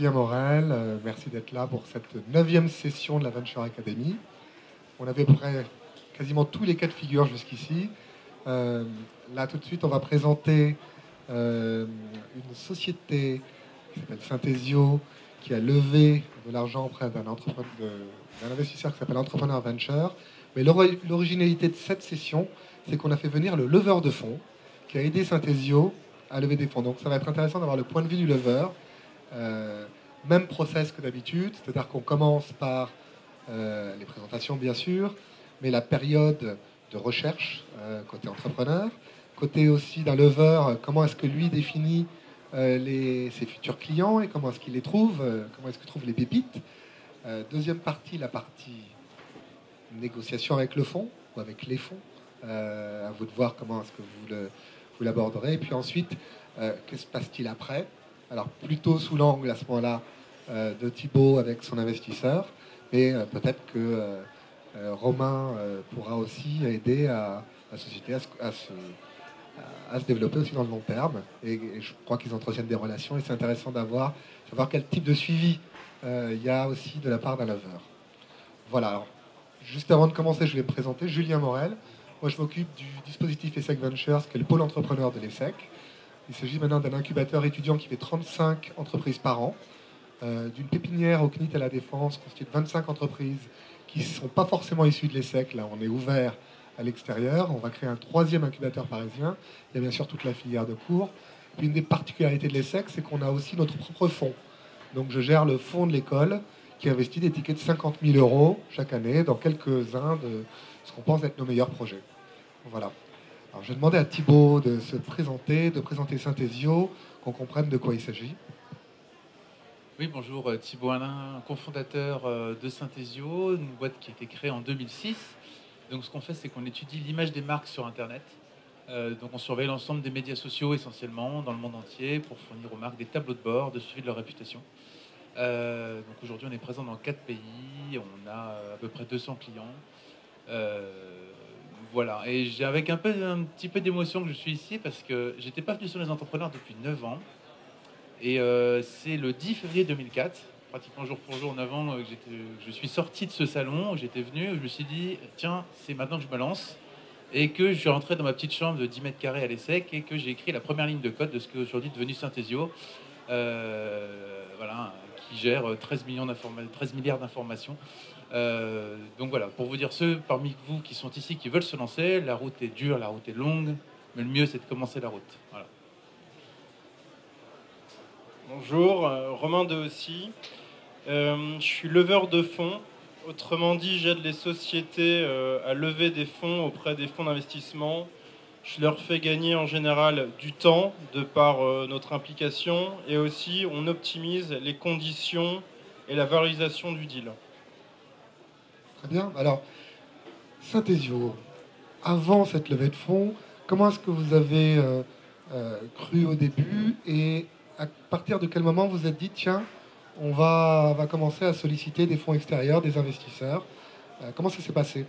Julien Morel, merci d'être là pour cette 9e session de la Venture Academy. On avait près quasiment tous les cas de figure jusqu'ici. Là tout de suite on va présenter une société qui s'appelle Synthesio, qui a levé de l'argent auprès d'un investisseur qui s'appelle Entrepreneur Venture. Mais l'originalité de cette session, c'est qu'on a fait venir le leveur de fonds qui a aidé Synthesio à lever des fonds. Donc ça va être intéressant d'avoir le point de vue du leveur. Même process que d'habitude, c'est-à-dire qu'on commence par les présentations bien sûr, mais la période de recherche côté entrepreneur, côté aussi d'un lever, comment est-ce que lui définit ses futurs clients et comment est-ce qu'il les trouve, comment est-ce qu'il trouve les pépites. Deuxième partie, la partie négociation avec le fonds ou avec les fonds. À vous de voir comment est-ce que vous l'aborderez. Et puis ensuite, que se passe-t-il après? Alors plutôt sous l'angle à ce moment-là de Thibaut avec son investisseur, mais peut-être que Romain pourra aussi aider la société à se développer aussi dans le long terme. Et je crois qu'ils entretiennent des relations et c'est intéressant savoir quel type de suivi il y a aussi de la part d'un lever. Voilà, alors, juste avant de commencer, je vais présenter Julien Morel. Moi, je m'occupe du dispositif ESSEC Ventures, qui est le pôle entrepreneur de l'ESSEC. Il s'agit maintenant d'un incubateur étudiant qui fait 35 entreprises par an, d'une pépinière au CNIT à la Défense, constituée de 25 entreprises qui ne sont pas forcément issues de l'ESSEC. Là, on est ouvert à l'extérieur. On va créer un 3e incubateur parisien. Il y a bien sûr toute la filière de cours. Puis une des particularités de l'ESSEC, c'est qu'on a aussi notre propre fonds. Donc, je gère le fonds de l'école qui investit des tickets de 50 000 euros chaque année dans quelques-uns de ce qu'on pense être nos meilleurs projets. Voilà. Alors, je vais demander à Thibaut de se présenter, de présenter Synthesio, qu'on comprenne de quoi il s'agit. Oui, bonjour, Thibaut Alain, cofondateur de Synthesio, une boîte qui a été créée en 2006. Donc ce qu'on fait, c'est qu'on étudie l'image des marques sur Internet. Donc on surveille l'ensemble des médias sociaux essentiellement dans le monde entier pour fournir aux marques des tableaux de bord de suivi de leur réputation. Donc aujourd'hui, on est présent dans 4 pays, on a à peu près 200 clients. Voilà, et j'ai avec un petit peu d'émotion que je suis ici parce que j'étais pas venu sur les entrepreneurs depuis 9 ans. Et c'est le 10 février 2004, pratiquement jour pour jour, 9 ans, que je suis sorti de ce salon, j'étais venu, je me suis dit, tiens, c'est maintenant que je me lance. Et que je suis rentré dans ma petite chambre de 10 mètres carrés à l'ESSEC et que j'ai écrit la première ligne de code de ce qui est aujourd'hui devenu Synthesio, voilà, qui gère 13 milliards d'informations. Donc voilà, pour vous dire, ceux parmi vous qui sont ici, qui veulent se lancer, la route est dure, la route est longue, mais le mieux c'est de commencer la route. Voilà. Bonjour, Romain Dehaussi. Je suis leveur de fonds. Autrement dit, j'aide les sociétés à lever des fonds auprès des fonds d'investissement. Je leur fais gagner en général du temps de par notre implication et aussi on optimise les conditions et la valorisation du deal. Très bien. Alors, Synthesio, avant cette levée de fonds, comment est-ce que vous avez cru au début et à partir de quel moment vous vous êtes dit, tiens, on va commencer à solliciter des fonds extérieurs, des investisseurs. Comment ça s'est passé?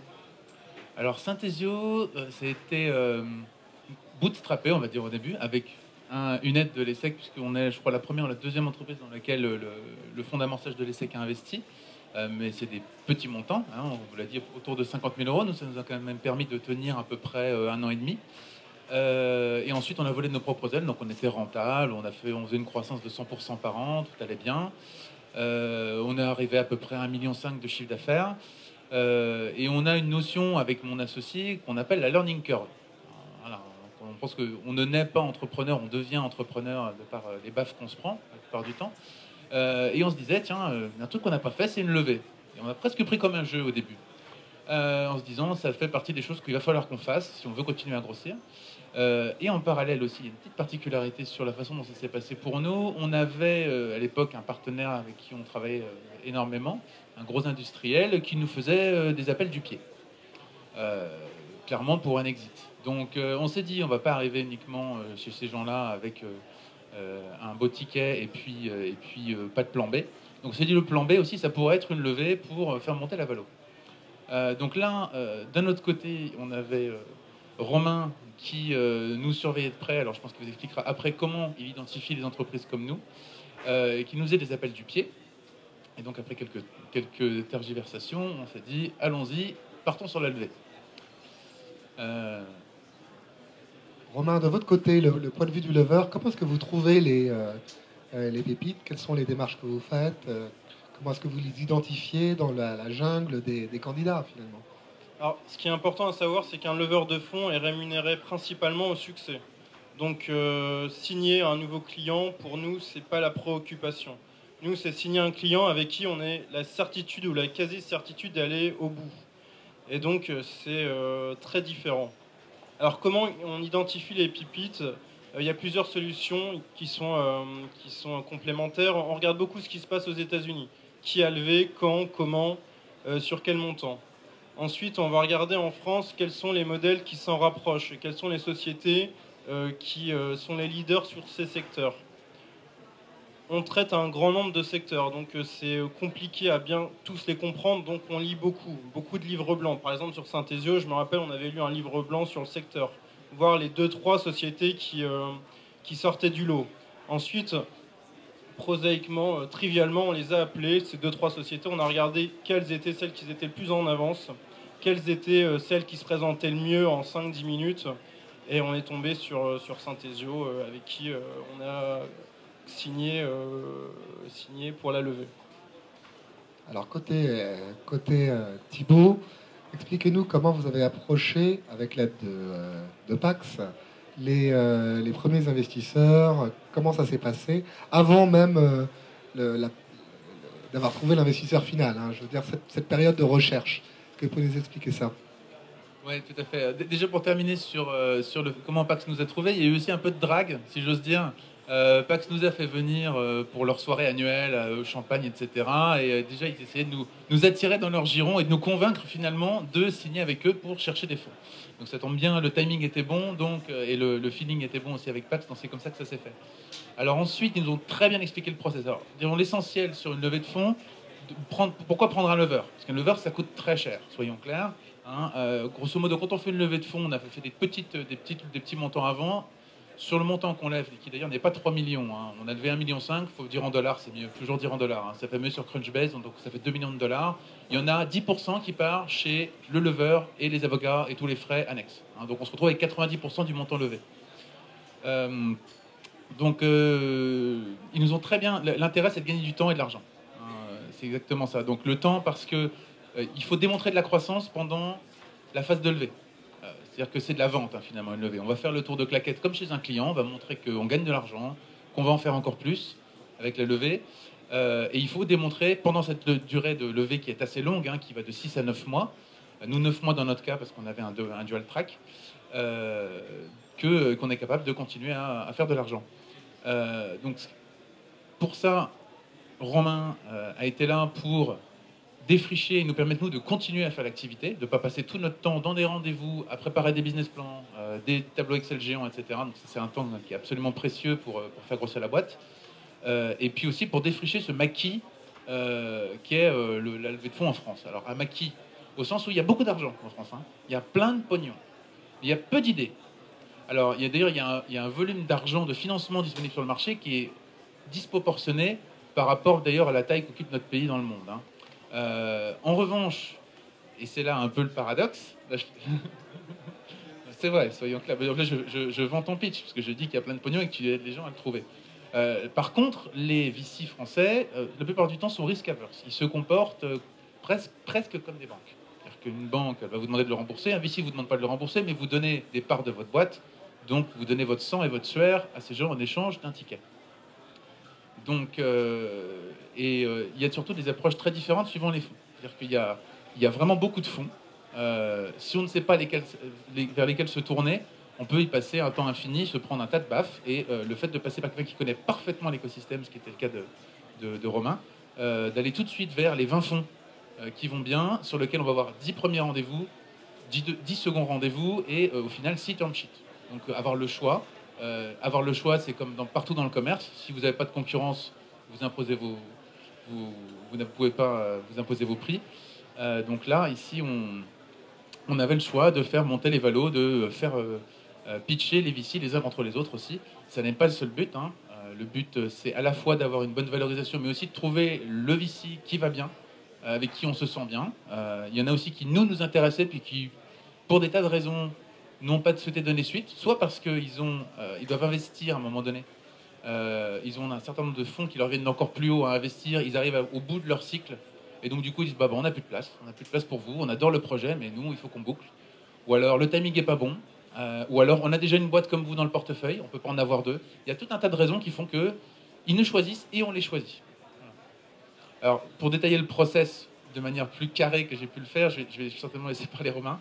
Alors Synthesio, c'était bootstrappé, on va dire au début, avec une aide de l'ESSEC, puisqu'on est, je crois, la première ou la deuxième entreprise dans laquelle le fonds d'amorçage de l'ESSEC a investi. Mais c'est des petits montants, hein, on vous l'a dit, autour de 50 000 euros. Nous, ça nous a quand même permis de tenir à peu près 1 an et demi. Et ensuite, on a volé de nos propres ailes, donc on était rentable, on faisait une croissance de 100% par an, tout allait bien. On est arrivé à peu près à 1,5 million de chiffre d'affaires. Et on a une notion avec mon associé qu'on appelle la learning curve. Voilà, on pense qu'on ne naît pas entrepreneur, on devient entrepreneur de par les baffes qu'on se prend la plupart du temps. Et on se disait, tiens, un truc qu'on n'a pas fait, c'est une levée. Et on a presque pris comme un jeu au début. En se disant, ça fait partie des choses qu'il va falloir qu'on fasse si on veut continuer à grossir. Et en parallèle aussi, il y a une petite particularité sur la façon dont ça s'est passé pour nous. On avait à l'époque un partenaire avec qui on travaillait énormément, un gros industriel, qui nous faisait des appels du pied, clairement pour un exit. Donc on s'est dit, on va pas arriver uniquement chez ces gens-là avec un beau ticket et puis pas de plan B. Donc on s'est dit, le plan B aussi, ça pourrait être une levée pour faire monter la valo. Donc là, d'un autre côté, on avait Romain qui nous surveillait de près. Alors je pense qu'il vous expliquera après comment il identifie les entreprises comme nous. et qui nous faisait des appels du pied. Et donc après quelques tergiversations, on s'est dit, allons-y, partons sur la levée. Romain, de votre côté, le point de vue du lever, comment est-ce que vous trouvez les pépites? Quelles sont les démarches que vous faites? Comment est-ce que vous les identifiez dans la jungle des candidats, finalement? Alors, ce qui est important à savoir, c'est qu'un leveur de fonds est rémunéré principalement au succès. Donc, signer un nouveau client, pour nous, c'est pas la préoccupation. Nous, c'est signer un client avec qui on a la certitude ou la quasi-certitude d'aller au bout. Et donc, c'est très différent. Alors, comment on identifie les pépites? Il y a plusieurs solutions qui sont complémentaires. On regarde beaucoup ce qui se passe aux États-Unis. Qui a levé, quand, comment, sur quel montant. Ensuite, on va regarder en France quels sont les modèles qui s'en rapprochent, quelles sont les sociétés qui sont les leaders sur ces secteurs. On traite un grand nombre de secteurs, donc c'est compliqué à bien tous les comprendre, donc on lit beaucoup de livres blancs. Par exemple, sur Synthesio, je me rappelle, on avait lu un livre blanc sur le secteur, voir les 2-3 sociétés qui sortaient du lot. Ensuite, prosaïquement, trivialement, on les a appelées, ces 2-3 sociétés, on a regardé quelles étaient celles qui étaient le plus en avance, quelles étaient celles qui se présentaient le mieux en 5-10 minutes, et on est tombé sur Synthesio, avec qui on a signé pour la levée. Alors, côté Thibaut, expliquez-nous comment vous avez approché, avec l'aide de Pax, les premiers investisseurs, comment ça s'est passé, avant même d'avoir trouvé l'investisseur final, hein, je veux dire, cette période de recherche. Est-ce que vous pouvez nous expliquer ça? Oui, tout à fait. Déjà pour terminer sur comment Pax nous a trouvé, il y a eu aussi un peu de drague, si j'ose dire. Pax nous a fait venir pour leur soirée annuelle au champagne, etc. Et déjà, ils essayaient de nous attirer dans leur giron et de nous convaincre finalement de signer avec eux pour chercher des fonds. Donc ça tombe bien, le timing était bon, donc, et le feeling était bon aussi avec Pax, donc c'est comme ça que ça s'est fait. Alors ensuite, ils nous ont très bien expliqué le process. Alors, disons l'essentiel sur une levée de fonds, pourquoi prendre un lever? Parce qu'un lever, ça coûte très cher, soyons clairs. Hein, grosso modo, quand on fait une levée de fonds, on a fait des petits montants avant. Sur le montant qu'on lève, qui d'ailleurs n'est pas 3 millions, hein, on a levé 1,5 million, il faut dire en dollars, c'est mieux, toujours dire en dollars. Hein, ça fait mieux sur Crunchbase, donc ça fait 2 millions de dollars. Il y en a 10% qui part chez le lever et les avocats et tous les frais annexes. Hein, donc on se retrouve avec 90% du montant levé. Ils nous ont très bien. L'intérêt, c'est de gagner du temps et de l'argent. Hein, c'est exactement ça. Donc le temps, parce que il faut démontrer de la croissance pendant la phase de levée. C'est-à-dire que c'est de la vente, hein, finalement, une levée. On va faire le tour de claquette comme chez un client, on va montrer qu'on gagne de l'argent, qu'on va en faire encore plus avec la levée. Et il faut démontrer, pendant cette durée de levée qui est assez longue, hein, qui va de 6 à 9 mois, nous 9 mois dans notre cas, parce qu'on avait un dual track, qu'on est capable de continuer à faire de l'argent. Donc, pour ça, Romain a été là pour défricher et nous permettre, nous, de continuer à faire l'activité, de ne pas passer tout notre temps dans des rendez-vous, à préparer des business plans, des tableaux Excel géants, etc. Donc ça, c'est un temps qui est absolument précieux pour faire grossir la boîte. Et puis aussi pour défricher ce maquis qui est la levée de fonds en France. Alors, un maquis, au sens où il y a beaucoup d'argent en France. Hein. Il y a plein de pognon. Il y a peu d'idées. Alors, d'ailleurs, il y a un volume d'argent, de financement disponible sur le marché qui est disproportionné par rapport, d'ailleurs, à la taille qu'occupe notre pays dans le monde. Hein. En revanche, et c'est là un peu le paradoxe, c'est vrai, soyons clairs. Là, je vends ton pitch, parce que je dis qu'il y a plein de pognon et que tu aides les gens à le trouver. Par contre, les VC français, la plupart du temps, sont risk-averse. Ils se comportent presque comme des banques. C'est-à-dire qu'une banque va vous demander de le rembourser, un VC ne vous demande pas de le rembourser, mais vous donnez des parts de votre boîte, donc vous donnez votre sang et votre sueur à ces gens en échange d'un ticket. Donc, il y a surtout des approches très différentes suivant les fonds. C'est-à-dire qu'il y a vraiment beaucoup de fonds. Si on ne sait pas vers lesquels se tourner, on peut y passer un temps infini, se prendre un tas de baffes. Et le fait de passer par quelqu'un qui connaît parfaitement l'écosystème, ce qui était le cas de Romain, d'aller tout de suite vers les 20 fonds qui vont bien, sur lesquels on va avoir 10 premiers rendez-vous, 10 seconds rendez-vous et au final 6 term sheets. Donc avoir le choix. Avoir le choix, c'est comme partout dans le commerce. Si vous n'avez pas de concurrence, vous ne pouvez pas vous imposer vos prix. Donc là, ici, on avait le choix de faire monter les valos, de faire pitcher les VC les uns contre les autres aussi. Ça n'est pas le seul but. Hein. Le but, c'est à la fois d'avoir une bonne valorisation, mais aussi de trouver le VC qui va bien, avec qui on se sent bien. Il y en a aussi qui nous intéressaient, puis qui, pour des tas de raisons, n'ont pas souhaité donner suite, soit parce qu'ils ils doivent investir à un moment donné. Ils ont un certain nombre de fonds qui leur viennent d'encore plus haut à investir, ils arrivent au bout de leur cycle, et donc du coup ils disent on n'a plus de place, pour vous, on adore le projet, mais nous il faut qu'on boucle. Ou alors le timing est pas bon, ou alors on a déjà une boîte comme vous dans le portefeuille, on peut pas en avoir deux. Il y a tout un tas de raisons qui font que ils nous choisissent et on les choisit. Alors pour détailler le process de manière plus carrée que j'ai pu le faire, je vais certainement laisser parler Romain.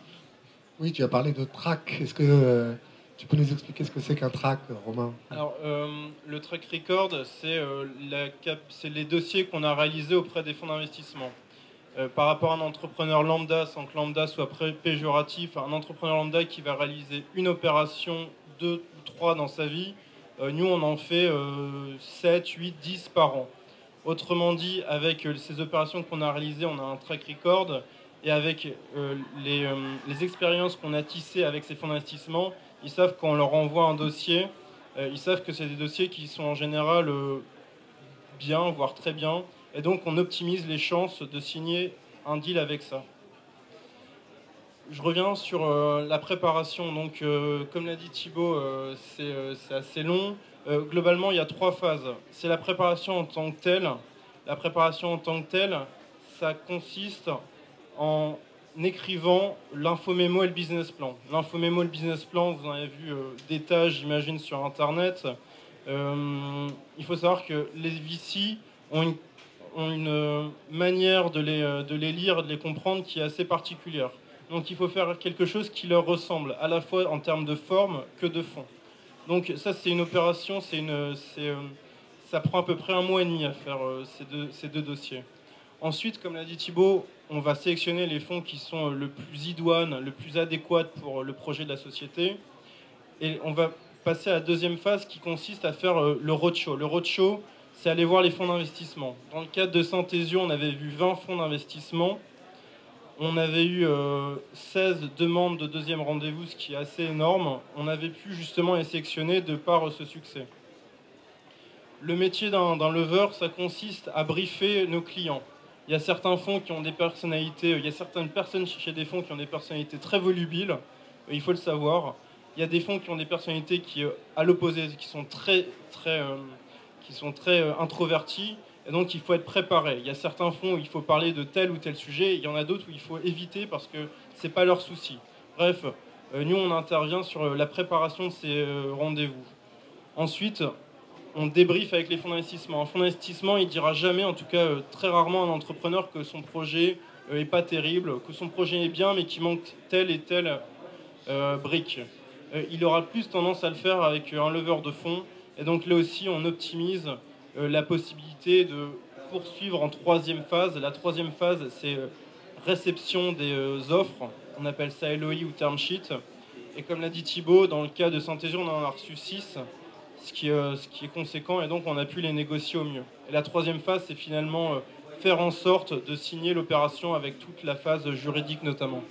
Oui, tu as parlé de track. Est-ce que tu peux nous expliquer ce que c'est qu'un track, Romain? Alors, le track record, c'est les dossiers qu'on a réalisés auprès des fonds d'investissement. Par rapport à un entrepreneur lambda, sans que lambda soit péjoratif, un entrepreneur lambda qui va réaliser une opération, 2 ou 3 dans sa vie, nous on en fait 7, 8, 10 par an. Autrement dit, avec ces opérations qu'on a réalisées, on a un track record, et avec les expériences qu'on a tissées avec ces fonds d'investissement, ils savent qu'on leur envoie un dossier, ils savent que c'est des dossiers qui sont en général bien, voire très bien, et donc on optimise les chances de signer un deal avec ça. Je reviens sur la préparation. Donc, comme l'a dit Thibaut, c'est assez long. Globalement, il y a 3 phases. C'est la préparation en tant que telle. La préparation en tant que telle, ça consiste en écrivant l'infomémo et le business plan. L'infomémo et le business plan, vous en avez vu des tas, j'imagine, sur Internet. Il faut savoir que les VC ont une manière de les lire, de les comprendre qui est assez particulière. Donc il faut faire quelque chose qui leur ressemble, à la fois en termes de forme que de fond. Donc ça, c'est une opération, ça prend à peu près 1 mois et demi à faire ces deux dossiers. Ensuite, comme l'a dit Thibaut, on va sélectionner les fonds qui sont le plus idoines, le plus adéquats pour le projet de la société. Et on va passer à la deuxième phase qui consiste à faire le roadshow. Le roadshow, c'est aller voir les fonds d'investissement. Dans le cadre de Synthesio, on avait vu 20 fonds d'investissement. On avait eu 16 demandes de deuxième rendez-vous, ce qui est assez énorme. On avait pu justement les sélectionner de par ce succès. Le métier d'un lever, ça consiste à briefer nos clients. Il y a certains fonds qui ont des personnalités, il y a certaines personnes chez des fonds qui ont des personnalités très volubiles, il faut le savoir. Il y a des fonds qui ont des personnalités qui, à l'opposé, qui sont très introvertis, et donc il faut être préparé. Il y a certains fonds où il faut parler de tel ou tel sujet, il y en a d'autres où il faut éviter parce que c'est pas leur souci. Bref, nous on intervient sur la préparation de ces rendez-vous. Ensuite, on débriefe avec les fonds d'investissement. Un fonds d'investissement, il dira jamais, en tout cas très rarement, à un entrepreneur que son projet est pas terrible, que son projet est bien, mais qu'il manque telle et telle brique. Il aura plus tendance à le faire avec un leveur de fonds. Et donc là aussi, on optimise la possibilité de poursuivre en 3e phase. La 3e phase, c'est réception des offres. On appelle ça LOI ou term sheet. Et comme l'a dit Thibaut, dans le cas de Synthesio, on en a reçu 6. Ce qui est conséquent, et donc on a pu les négocier au mieux. Et la 3e phase, c'est finalement faire en sorte de signer l'opération avec toute la phase juridique notamment.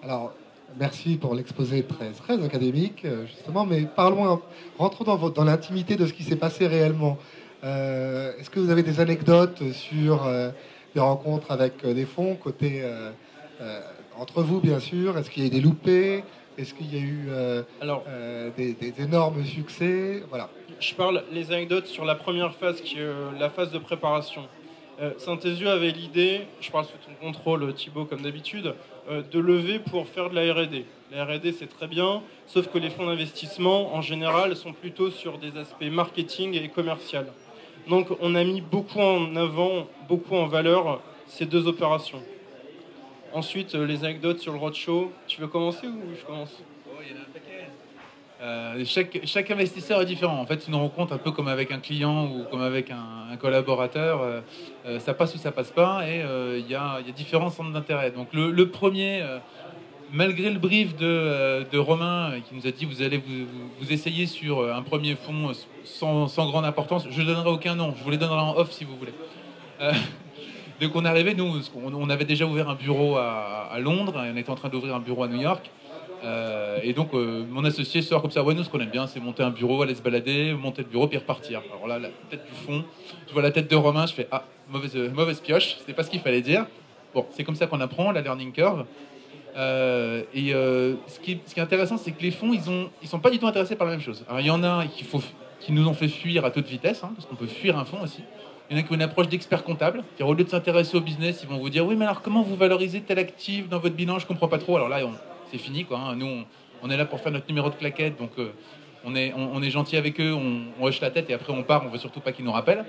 Alors, merci pour l'exposé très académique, justement, mais rentrons dans l'intimité de ce qui s'est passé réellement. Est-ce que vous avez des anecdotes sur des rencontres avec des fonds, entre vous, bien sûr? Est-ce qu'il y a eu des loupés? Est-ce qu'il y a eu des énormes succès? Voilà. Je parle les anecdotes sur la première phase, qui est la phase de préparation. Synthesio avait l'idée, je parle sous ton contrôle Thibaut comme d'habitude, de lever pour faire de la R&D. La R&D c'est très bien, sauf que les fonds d'investissement en général sont plutôt sur des aspects marketing et commercial. Donc on a mis beaucoup en avant, beaucoup en valeur ces 2 opérations. Ensuite, les anecdotes sur le roadshow. Tu veux commencer ou je commence? Il y en a un paquet. Chaque investisseur est différent. En fait, une rencontre, un peu comme avec un client ou comme avec un collaborateur, ça passe ou ça passe pas, et il y a différents centres d'intérêt. Donc le premier, malgré le brief de Romain qui nous a dit vous allez vous essayer sur un premier fonds sans grande importance, je ne donnerai aucun nom, je vous les donnerai en off si vous voulez. Donc on est arrivé, nous, on avait déjà ouvert un bureau à Londres, et on était en train d'ouvrir un bureau à New York. Et donc, mon associé sort comme ça. Ouais, nous, ce qu'on aime bien, c'est monter un bureau, aller se balader, monter le bureau, puis repartir. Alors là, la tête du fond, je vois la tête de Romain, je fais ah, mauvaise pioche, c'était pas ce qu'il fallait dire. Bon, c'est comme ça qu'on apprend, la learning curve. Ce qui est intéressant, c'est que les fonds, ils sont pas du tout intéressés par la même chose. Alors, il y en a qui nous ont fait fuir à toute vitesse, hein, parce qu'on peut fuir un fonds aussi. Il y en a qui ont une approche d'expert comptable. Au lieu de s'intéresser au business, ils vont vous dire oui, mais alors comment vous valorisez tel actif dans votre bilan? Je comprends pas trop. Alors là, c'est fini, quoi. Hein. Nous, on est là pour faire notre numéro de claquette, donc on est gentil avec eux, on hoche la tête et après on part. On veut surtout pas qu'ils nous rappellent.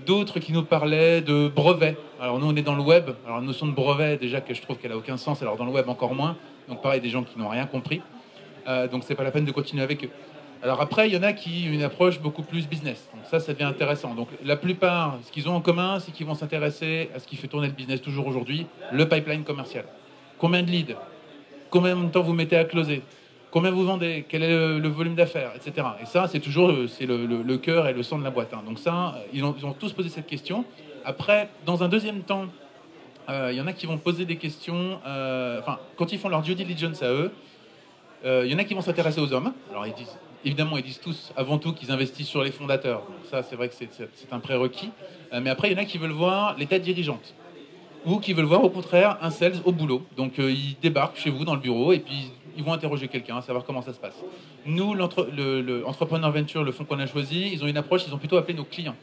D'autres qui nous parlaient de brevets. Alors nous, on est dans le web. Alors la notion de brevet, déjà que je trouve qu'elle a aucun sens. Alors dans le web encore moins. Donc pareil, des gens qui n'ont rien compris. Donc c'est pas la peine de continuer avec eux. Alors après, il y en a qui ont une approche beaucoup plus business. Donc ça devient intéressant. Donc la plupart, ce qu'ils ont en commun, c'est qu'ils vont s'intéresser à ce qui fait tourner le business toujours aujourd'hui, le pipeline commercial. Combien de leads? Combien de temps vous mettez à closer? Combien vous vendez? Quel est le volume d'affaires, etc. Et ça, c'est toujours le cœur et le sang de la boîte. Hein. Donc ça, ils ont tous posé cette question. Après, dans un deuxième temps, il y en a qui vont poser des questions. Quand ils font leur due diligence à eux, il y en a qui vont s'intéresser aux hommes. Alors évidemment, ils disent tous, avant tout, qu'ils investissent sur les fondateurs. Donc ça, c'est vrai que c'est un prérequis. Mais après, il y en a qui veulent voir les têtes dirigeantes. Ou qui veulent voir, au contraire, un sales au boulot. Donc ils débarquent chez vous dans le bureau et puis ils vont interroger quelqu'un, savoir comment ça se passe. Nous, le Entrepreneur Venture, le fonds qu'on a choisi, ils ont une approche, ils ont plutôt appelé nos clients.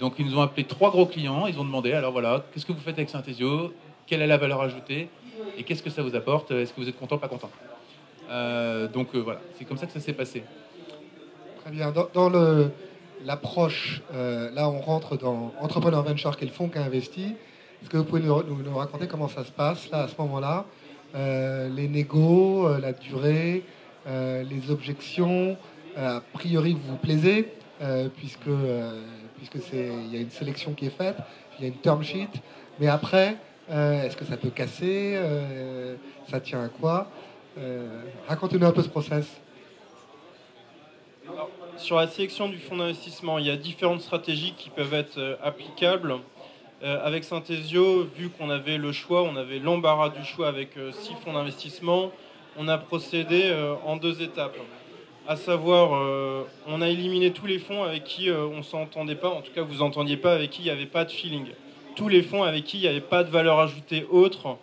Donc ils nous ont appelé 3 gros clients, ils ont demandé, alors voilà, qu'est-ce que vous faites avec Synthesio? Quelle est la valeur ajoutée? Et qu'est-ce que ça vous apporte? Est-ce que vous êtes content, pas content? Voilà, c'est comme ça que ça s'est passé. Très bien. Dans l'approche, là on rentre dans Entrepreneur Venture, qui est le fonds qui a investi. Est-ce que vous pouvez nous raconter comment ça se passe là, à ce moment-là? Les négos, la durée, les objections. A priori, vous vous plaisez, puisque il y a une sélection qui est faite, il y a une term sheet. Mais après, est-ce que ça peut casser? Ça tient à quoi? Racontez-nous un peu ce process. Alors, sur la sélection du fonds d'investissement, il y a différentes stratégies qui peuvent être applicables. Avec Synthesio, vu qu'on avait le choix, on avait l'embarras du choix avec 6 fonds d'investissement, on a procédé en 2 étapes. À savoir, on a éliminé tous les fonds avec qui on ne s'entendait pas, en tout cas vous n'entendiez pas, avec qui il n'y avait pas de feeling. Tous les fonds avec qui il n'y avait pas de valeur ajoutée autre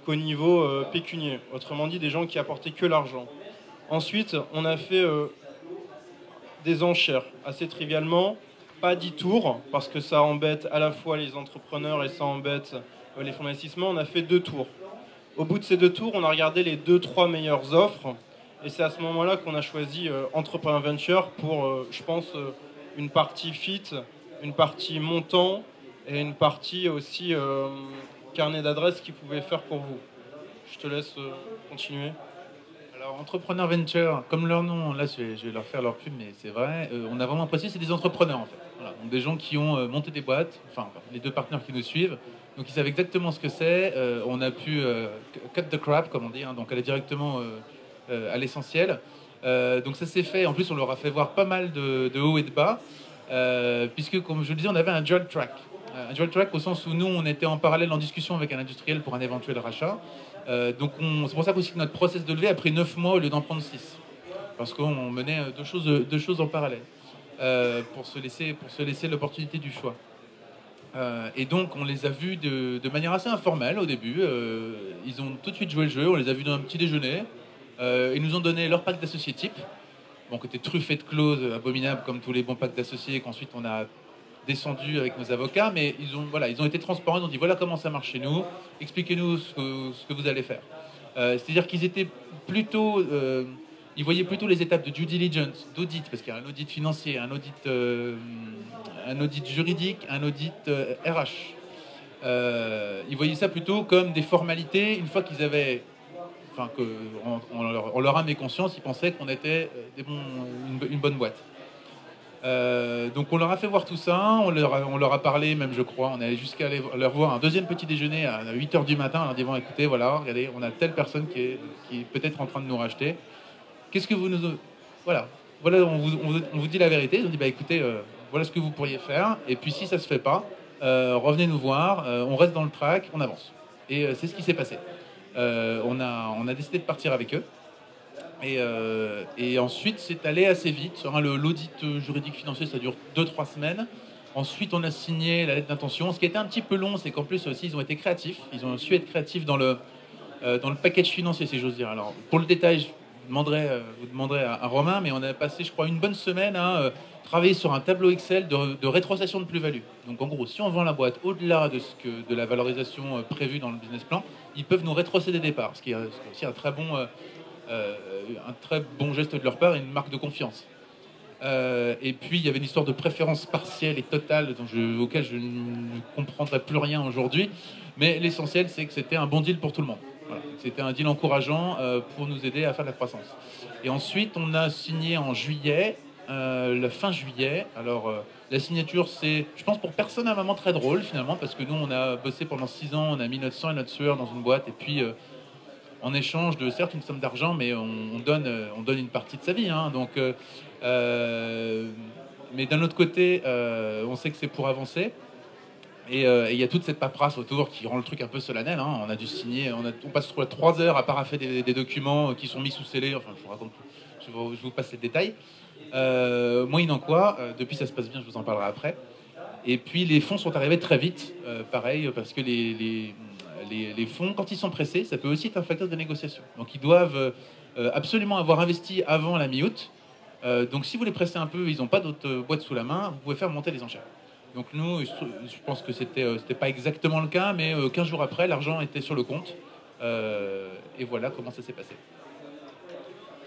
qu'au niveau pécunier. Autrement dit, des gens qui apportaient que l'argent. Ensuite, on a fait des enchères, assez trivialement. Pas 10 tours, parce que ça embête à la fois les entrepreneurs et ça embête les fonds d'investissement. On a fait 2 tours. Au bout de ces 2 tours, on a regardé les 2-3 meilleures offres. Et c'est à ce moment-là qu'on a choisi Entrepreneur Venture pour, je pense, une partie fit, une partie montant et une partie aussi carnet d'adresses qu'ils pouvaient faire pour vous. Je te laisse continuer. Alors, Entrepreneur Venture, comme leur nom, là je vais leur faire leur pub, mais c'est vrai, on a vraiment apprécié, c'est des entrepreneurs en fait. Voilà, donc des gens qui ont monté des boîtes, enfin les 2 partenaires qui nous suivent, donc ils savent exactement ce que c'est. On a pu cut the crap, comme on dit, hein, donc aller directement à l'essentiel. Donc ça s'est fait, en plus on leur a fait voir pas mal de hauts et de bas, puisque comme je le disais, on avait un dual track. Un dual track au sens où nous on était en parallèle en discussion avec un industriel pour un éventuel rachat. Donc c'est pour ça aussi que notre process de levée a pris 9 mois au lieu d'en prendre 6. Parce qu'on menait deux choses en parallèle pour se laisser l'opportunité du choix. Et donc on les a vus de manière assez informelle au début. Ils ont tout de suite joué le jeu, on les a vus dans un petit déjeuner. Ils nous ont donné leur pack d'associés type, bon, qui était truffé de clauses abominables comme tous les bons packs d'associés qu'ensuite on a descendu avec nos avocats, mais ils ont été transparents, ils ont dit voilà comment ça marche chez nous, expliquez-nous ce que vous allez faire. C'est-à-dire qu'ils étaient plutôt, ils voyaient plutôt les étapes de due diligence, d'audit, parce qu'il y a un audit financier, un audit juridique, un audit RH. Ils voyaient ça plutôt comme des formalités, une fois qu'ils avaient, enfin on leur âme et conscience, ils pensaient qu'on était une bonne boîte. Donc on leur a fait voir tout ça, on leur a parlé même, je crois, on est allé jusqu'à aller leur voir un deuxième petit déjeuner à 8h du matin en leur disant écoutez, voilà, regardez, on a telle personne qui est peut-être en train de nous racheter. Qu'est-ce que vous nous... Voilà, on vous dit la vérité. Ils ont dit écoutez, voilà ce que vous pourriez faire, et puis si ça se fait pas, revenez nous voir, on reste dans le track, on avance. Et c'est ce qui s'est passé. On a décidé de partir avec eux. Et ensuite, c'est allé assez vite. Hein, l'audit juridique financier, ça dure 2-3 semaines. Ensuite, on a signé la lettre d'intention. Ce qui a été un petit peu long, c'est qu'en plus aussi, ils ont été créatifs. Ils ont su être créatifs dans le package financier, si j'ose dire. Alors, pour le détail, je vous demanderai à Romain, mais on a passé, je crois, une bonne semaine à travailler sur un tableau Excel de rétrocession de plus-value. Donc, en gros, si on vend la boîte au-delà de la valorisation prévue dans le business plan, ils peuvent nous rétrocéder des parts, ce qui est aussi un très bon geste de leur part et une marque de confiance. Et puis il y avait une histoire de préférence partielle et totale auquel je ne comprendrai plus rien aujourd'hui, mais l'essentiel c'est que c'était un bon deal pour tout le monde. Voilà. C'était un deal encourageant pour nous aider à faire de la croissance. Et ensuite on a signé en juillet, la fin juillet. Alors la signature, c'est, je pense, pour personne un moment très drôle finalement, parce que nous on a bossé pendant 6 ans, on a mis notre sang et notre sueur dans une boîte, et puis en échange de, certes, une somme d'argent, mais on donne une partie de sa vie. Hein. Donc, mais d'un autre côté, on sait que c'est pour avancer. Et il y a toute cette paperasse autour qui rend le truc un peu solennel. Hein. On a dû signer, on passe 3 heures à paraffer des documents qui sont mis sous scellé. Enfin, je vous passe les détails. Moyennant quoi, depuis ça se passe bien, je vous en parlerai après. Et puis les fonds sont arrivés très vite, pareil, parce que les fonds, quand ils sont pressés, ça peut aussi être un facteur de négociation. Donc ils doivent absolument avoir investi avant la mi-août. Donc si vous les pressez un peu, ils n'ont pas d'autres boîtes sous la main, vous pouvez faire monter les enchères. Donc nous, je pense que c'était pas exactement le cas, mais 15 jours après, l'argent était sur le compte. Et voilà comment ça s'est passé.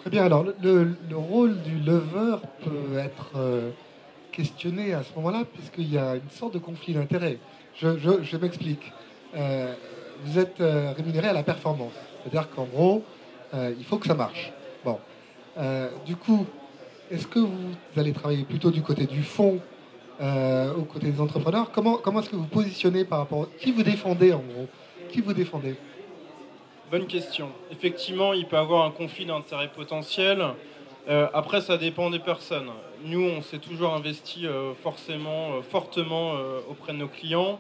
Très bien, alors le rôle du lever peut être questionné à ce moment-là, puisqu'il y a une sorte de conflit d'intérêts. Je m'explique. Vous êtes rémunéré à la performance, c'est-à-dire qu'en gros, il faut que ça marche. Bon. Du coup, est-ce que vous allez travailler plutôt du côté du fonds, au côté des entrepreneurs? Comment est-ce que vous positionnez par rapport... Qui vous défendez en gros? Qui vous défendez? Bonne question. Effectivement, il peut y avoir un conflit d'intérêts potentiel. Après, ça dépend des personnes. Nous, on s'est toujours investi fortement auprès de nos clients.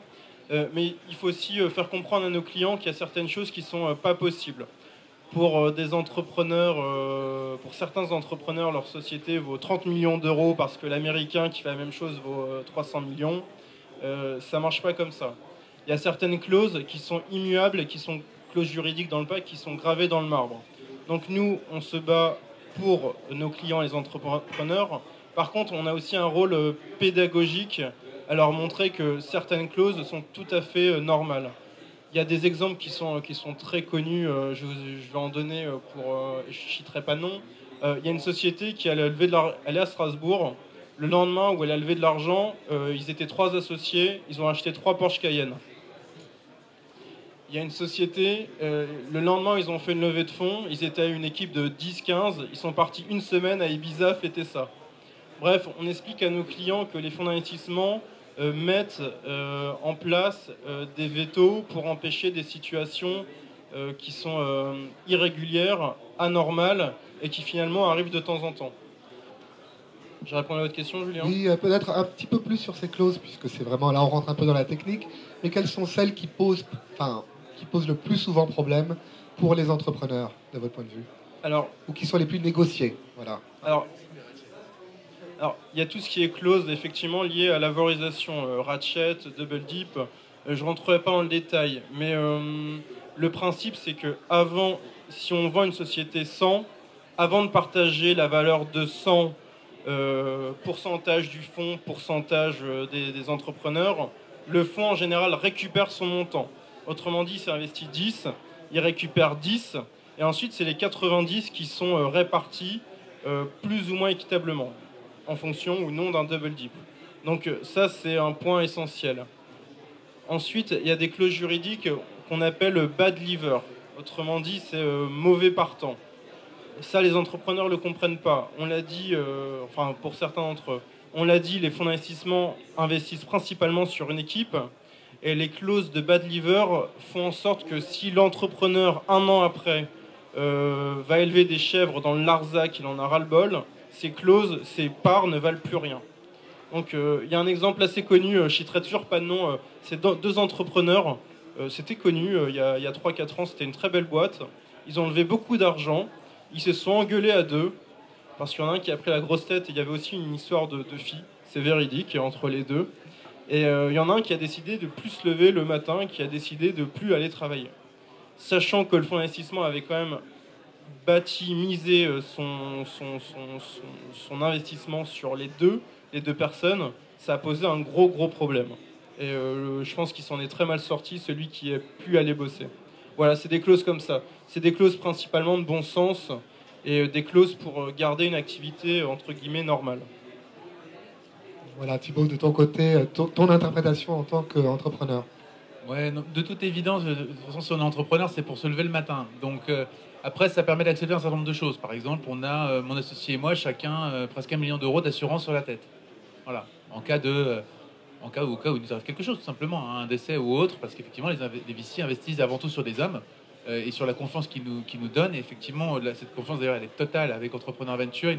Mais il faut aussi faire comprendre à nos clients qu'il y a certaines choses qui ne sont pas possibles. Pour des entrepreneurs, pour certains entrepreneurs, leur société vaut 30 millions d'euros parce que l'américain qui fait la même chose vaut 300 millions. Ça ne marche pas comme ça. Il y a certaines clauses qui sont immuables et qui sont clauses juridiques dans le pacte qui sont gravées dans le marbre. Donc nous, on se bat pour nos clients, les entrepreneurs. Par contre, on a aussi un rôle pédagogique à leur montrer que certaines clauses sont tout à fait normales. Il y a des exemples qui sont très connus, je vais en donner je ne citerai pas de nom. Il y a une société qui elle est à Strasbourg. Le lendemain où elle a levé de l'argent, ils étaient 3 associés, ils ont acheté 3 Porsche Cayenne. Il y a une société, le lendemain ils ont fait une levée de fonds, ils étaient une équipe de 10-15, ils sont partis une semaine à Ibiza fêter ça. Bref, on explique à nos clients que les fonds d'investissement mettent en place des vétos pour empêcher des situations qui sont irrégulières, anormales et qui finalement arrivent de temps en temps. Je réponds à votre question, Julien? Oui, peut-être un petit peu plus sur ces clauses, puisque c'est vraiment, là on rentre un peu dans la technique, mais quelles sont celles qui posent le plus souvent problème pour les entrepreneurs, de votre point de vue? Ou qui sont les plus négociées, voilà. Alors, il y a tout ce qui est clause, effectivement, lié à la valorisation, ratchet, double dip. Je ne rentrerai pas dans le détail, mais le principe, c'est que si on vend une société 100, avant de partager la valeur de 100, pourcentage du fonds, pourcentage des entrepreneurs, le fonds, en général, récupère son montant. Autrement dit, s'il investit 10, il récupère 10, et ensuite, c'est les 90 qui sont répartis plus ou moins équitablement, en fonction ou non d'un double dip. Donc ça, c'est un point essentiel. Ensuite, il y a des clauses juridiques qu'on appelle bad lever. Autrement dit, c'est mauvais partant. Ça, les entrepreneurs ne le comprennent pas. On l'a dit, pour certains d'entre eux, on l'a dit, les fonds d'investissement investissent principalement sur une équipe. Et les clauses de bad lever font en sorte que si l'entrepreneur, un an après, va élever des chèvres dans le Larzac, il en a ras-le-bol, ces clauses, ces parts ne valent plus rien. Donc il y a un exemple assez connu, je ne citerai toujours pas de nom, c'est 2 entrepreneurs C'était connu, il y a 3-4 ans, c'était une très belle boîte. Ils ont levé beaucoup d'argent, ils se sont engueulés à deux, parce qu'il y en a un qui a pris la grosse tête, et il y avait aussi une histoire de fille, c'est véridique, entre les deux. Et il y en a un qui a décidé de plus se lever le matin, qui a décidé de plus aller travailler. Sachant que le fonds d'investissement avait quand même misé son investissement sur les deux personnes, ça a posé un gros problème. Et je pense qu'il s'en est très mal sorti, celui qui a pu aller bosser. Voilà, c'est des clauses comme ça. C'est des clauses principalement de bon sens et des clauses pour garder une activité entre guillemets normale. Voilà, Thibaut, de ton côté, ton interprétation en tant qu'entrepreneur. Ouais, non, de toute évidence, de toute façon, si on est entrepreneur, c'est pour se lever le matin. Donc, après, ça permet d'accepter un certain nombre de choses. Par exemple, on a, mon associé et moi, chacun presque 1 million d'euros d'assurance sur la tête. Voilà, au cas où il nous arrive quelque chose, tout simplement, hein, un décès ou autre, parce qu'effectivement, les VC investissent avant tout sur des hommes et sur la confiance qu'ils nous donnent. Et effectivement, cette confiance, d'ailleurs, elle est totale avec Entrepreneur Venture.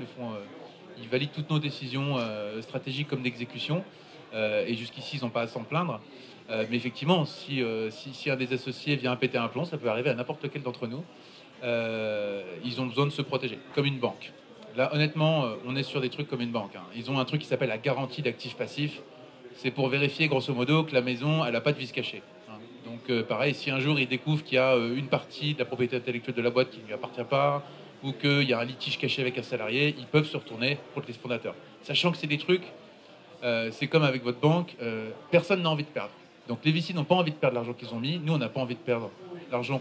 Ils valident toutes nos décisions stratégiques comme d'exécution. Et jusqu'ici, ils n'ont pas à s'en plaindre. Mais effectivement, si un des associés vient péter un plomb, ça peut arriver à n'importe lequel d'entre nous. Ils ont besoin de se protéger, comme une banque. Là, honnêtement, on est sur des trucs comme une banque. Hein. Ils ont un truc qui s'appelle la garantie d'actifs passifs. C'est pour vérifier, grosso modo, que la maison, elle n'a pas de vice caché. Hein. Donc, pareil, si un jour ils découvrent qu'il y a une partie de la propriété intellectuelle de la boîte qui ne lui appartient pas, ou qu'il y a un litige caché avec un salarié, ils peuvent se retourner contre les fondateurs. Sachant que c'est des trucs, c'est comme avec votre banque, personne n'a envie de perdre. Donc les VC n'ont pas envie de perdre l'argent qu'ils ont mis. Nous, on n'a pas envie de perdre l'argent,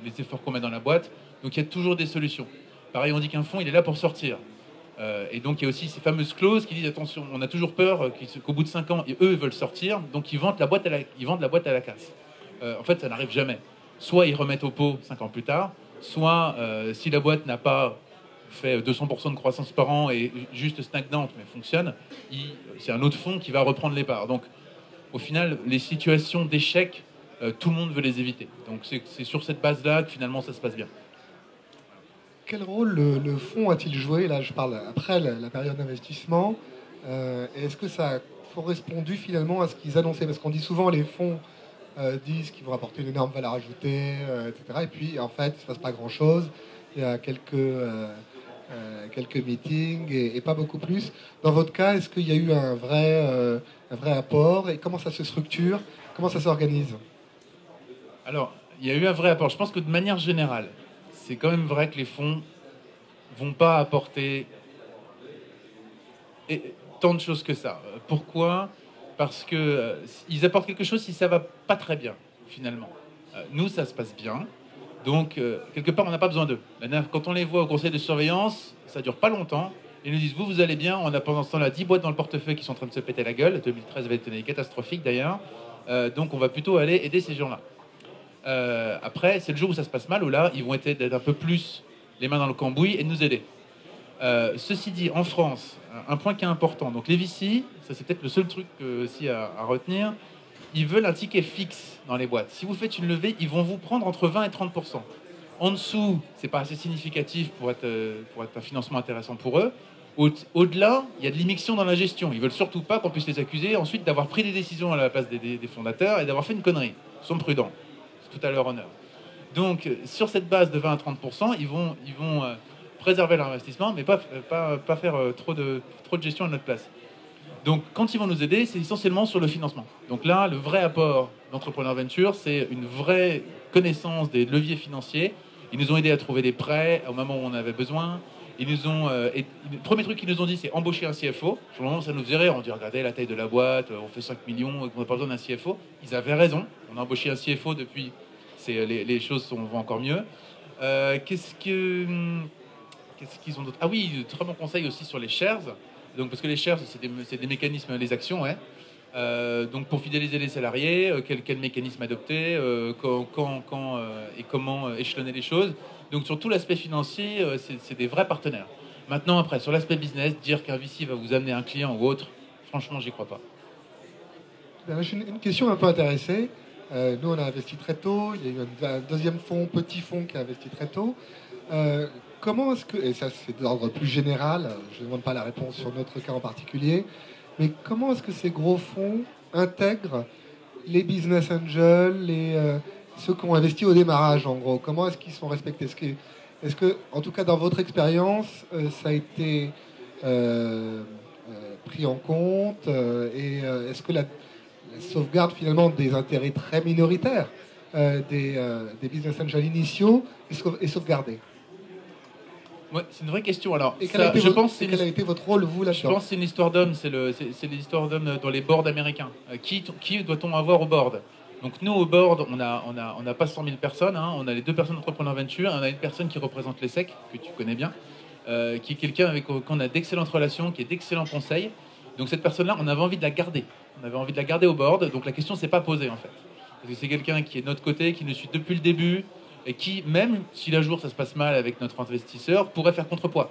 les efforts qu'on met dans la boîte. Donc il y a toujours des solutions. Pareil, on dit qu'un fonds, il est là pour sortir. Et donc il y a aussi ces fameuses clauses qui disent attention, on a toujours peur qu'au bout de 5 ans, eux, ils veulent sortir. Donc ils vendent la boîte à la casse. En fait, ça n'arrive jamais. Soit ils remettent au pot 5 ans plus tard, soit si la boîte n'a pas fait 200% de croissance par an et juste stagnante mais fonctionne, c'est un autre fonds qui va reprendre les parts. Donc au final, les situations d'échec, tout le monde veut les éviter. Donc c'est sur cette base-là que finalement ça se passe bien. Quel rôle le fonds a-t-il joué? Là, je parle après la période d'investissement. Et est-ce que ça a correspondu finalement à ce qu'ils annonçaient? Parce qu'on dit souvent les fonds disent qu'ils vont apporter une énorme valeur ajoutée, etc. Et puis, en fait, il ne se passe pas grand-chose. Il y a quelques meetings et pas beaucoup plus. Dans votre cas, est-ce qu'il y a eu un vrai apport? Et comment ça se structure? Comment ça s'organise? Alors, il y a eu un vrai apport. Je pense que de manière générale, c'est quand même vrai que les fonds vont pas apporter tant de choses que ça. Pourquoi? Parce que ils apportent quelque chose si ça va pas très bien, finalement. Nous, ça se passe bien. Donc, quelque part, on n'a pas besoin d'eux. Quand on les voit au conseil de surveillance, ça dure pas longtemps. Ils nous disent, vous allez bien. On a pendant ce temps-là 10 boîtes dans le portefeuille qui sont en train de se péter la gueule. 2013 avait été une année catastrophique, d'ailleurs. Donc, on va plutôt aller aider ces gens-là. Après, c'est le jour où ça se passe mal, où là, ils vont être un peu plus les mains dans le cambouis et nous aider. Ceci dit, en France, un point qui est important. Donc, les VC, ça c'est peut-être le seul truc aussi à retenir. Ils veulent un ticket fixe dans les boîtes. Si vous faites une levée, ils vont vous prendre entre 20 et 30%. En dessous, c'est pas assez significatif pour être un financement intéressant pour eux. Au-delà, il y a de l'immixtion dans la gestion. Ils veulent surtout pas qu'on puisse les accuser ensuite d'avoir pris des décisions à la place des fondateurs et d'avoir fait une connerie. Ils sont prudents. C'est tout à leur honneur. Donc, sur cette base de 20 à 30%, ils vont préserver leur investissement, mais pas faire trop de gestion à notre place. Donc, quand ils vont nous aider, c'est essentiellement sur le financement. Donc là, le vrai apport d'Entrepreneur Venture, c'est une vraie connaissance des leviers financiers. Ils nous ont aidés à trouver des prêts au moment où on avait besoin. Ils nous ont, le premier truc qu'ils nous ont dit, c'est embaucher un CFO. Sur le moment, ça nous faisait rire. On dit, regardez la taille de la boîte, on fait 5 millions, on n'a pas besoin d'un CFO. Ils avaient raison. On a embauché un CFO depuis. Les choses vont encore mieux. Qu'est-ce qu'ils ont d'autre? Ah oui, très bon conseil aussi sur les shares. Donc, parce que les shares, c'est des mécanismes, les actions, ouais. Donc, pour fidéliser les salariés, quel mécanisme adopter, quand et comment échelonner les choses. Donc, sur tout l'aspect financier, c'est des vrais partenaires. Maintenant, après, sur l'aspect business, dire qu'un VC va vous amener un client ou autre, franchement, j'y crois pas. J'ai une question un peu intéressée. Nous, on a investi très tôt. Il y a eu un deuxième fonds, petit fonds, qui a investi très tôt. Comment est-ce que, et ça c'est d'ordre plus général, je ne demande pas la réponse sur notre cas en particulier, mais comment est-ce que ces gros fonds intègrent les business angels, ceux qui ont investi au démarrage, en gros? Comment est-ce qu'ils sont respectés? Est-ce que, en tout cas dans votre expérience, ça a été pris en compte est-ce que la sauvegarde finalement des intérêts très minoritaires des business angels initiaux est sauvegardée? Ouais, c'est une vraie question. Alors, Et ça, je pense quel a été votre rôle, vous, je là-dedans? pense que c'est une histoire d'hommes, c'est les histoires d'hommes dans les boards américains. Qui doit-on avoir au board? Donc nous, au board, on a pas 100 000 personnes, hein. On a les 2 personnes d'entrepreneurs venture, on a une personne qui représente les SEC, que tu connais bien, qui est quelqu'un avec qui on a d'excellentes relations, qui est d'excellents conseils. Donc cette personne-là, on avait envie de la garder. On avait envie de la garder au board, donc la question s'est pas posée en fait. Parce que c'est quelqu'un qui est de notre côté, qui nous suit depuis le début, et qui, même si la jour ça se passe mal avec notre investisseur, pourrait faire contrepoids.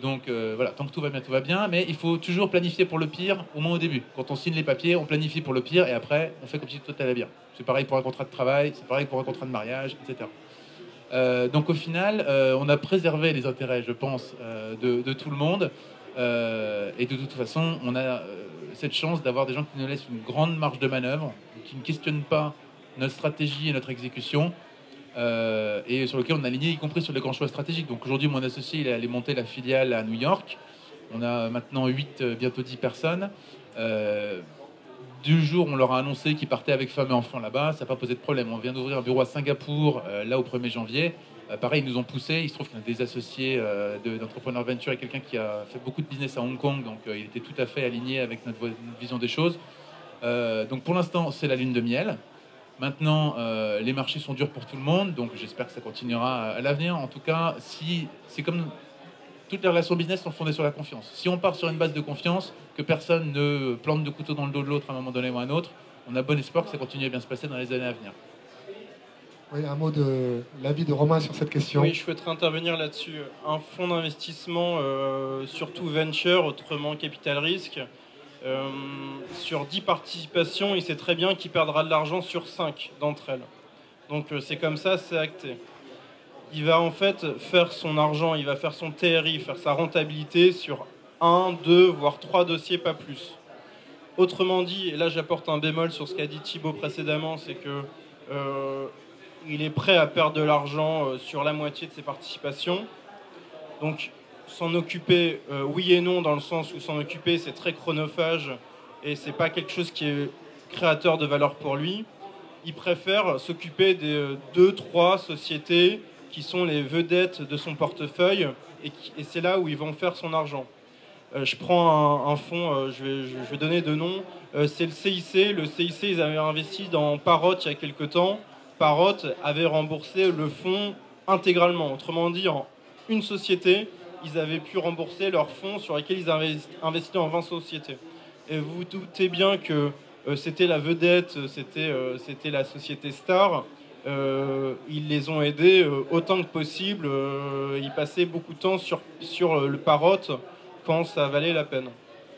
Donc voilà, tant que tout va bien, mais il faut toujours planifier pour le pire, au moins au début. Quand on signe les papiers, on planifie pour le pire et après, on fait comme si tout allait bien. C'est pareil pour un contrat de travail, c'est pareil pour un contrat de mariage, etc. Donc au final, on a préservé les intérêts, je pense, de tout le monde. Et de toute façon, on a cette chance d'avoir des gens qui nous laissent une grande marge de manœuvre, qui ne questionnent pas notre stratégie et notre exécution, et sur lequel on a aligné, y compris sur les grands choix stratégiques. Donc aujourd'hui, mon associé, il est allé monter la filiale à New York. On a maintenant 8, bientôt 10 personnes. Du jour, on leur a annoncé qu'ils partaient avec femmes et enfants là-bas, ça n'a pas posé de problème. On vient d'ouvrir un bureau à Singapour, là au 1er janvier. Pareil, ils nous ont poussé. Il se trouve qu'il y a des associés d'entrepreneurs venture et quelqu'un qui a fait beaucoup de business à Hong Kong, donc il était tout à fait aligné avec notre vision des choses. Donc pour l'instant, c'est la lune de miel. Maintenant, les marchés sont durs pour tout le monde, donc j'espère que ça continuera à l'avenir. En tout cas, si c'est comme toutes les relations business sont fondées sur la confiance. Si on part sur une base de confiance, que personne ne plante de couteau dans le dos de l'autre à un moment donné ou à un autre, on a bon espoir que ça continue à bien se passer dans les années à venir. Oui, un mot de l'avis de Romain sur cette question. Oui, je souhaiterais intervenir là-dessus. Un fonds d'investissement, surtout venture, autrement capital risque, sur 10 participations, il sait très bien qu'il perdra de l'argent sur 5 d'entre elles. Donc c'est comme ça, c'est acté. Il va en fait faire son argent, il va faire son TRI, faire sa rentabilité sur 1, 2, voire 3 dossiers, pas plus. Autrement dit, et là j'apporte un bémol sur ce qu'a dit Thibaut précédemment, c'est que il est prêt à perdre de l'argent sur la moitié de ses participations. Donc s'en occuper, oui et non, dans le sens où s'en occuper c'est très chronophage et c'est pas quelque chose qui est créateur de valeur pour lui. Il préfère s'occuper des 2-3 sociétés qui sont les vedettes de son portefeuille et c'est là où ils vont faire son argent. Je prends un fonds, je vais donner deux noms. C'est le CIC. Le CIC, ils avaient investi dans Parrot il y a quelques temps. Parrot avait remboursé le fonds intégralement. Autrement dit, en une société, ils avaient pu rembourser leurs fonds sur lesquels ils avaient investi dans 20 sociétés. Et vous vous doutez bien que c'était la vedette, c'était la société star. Ils les ont aidés autant que possible. Ils passaient beaucoup de temps sur le Parrot quand ça valait la peine.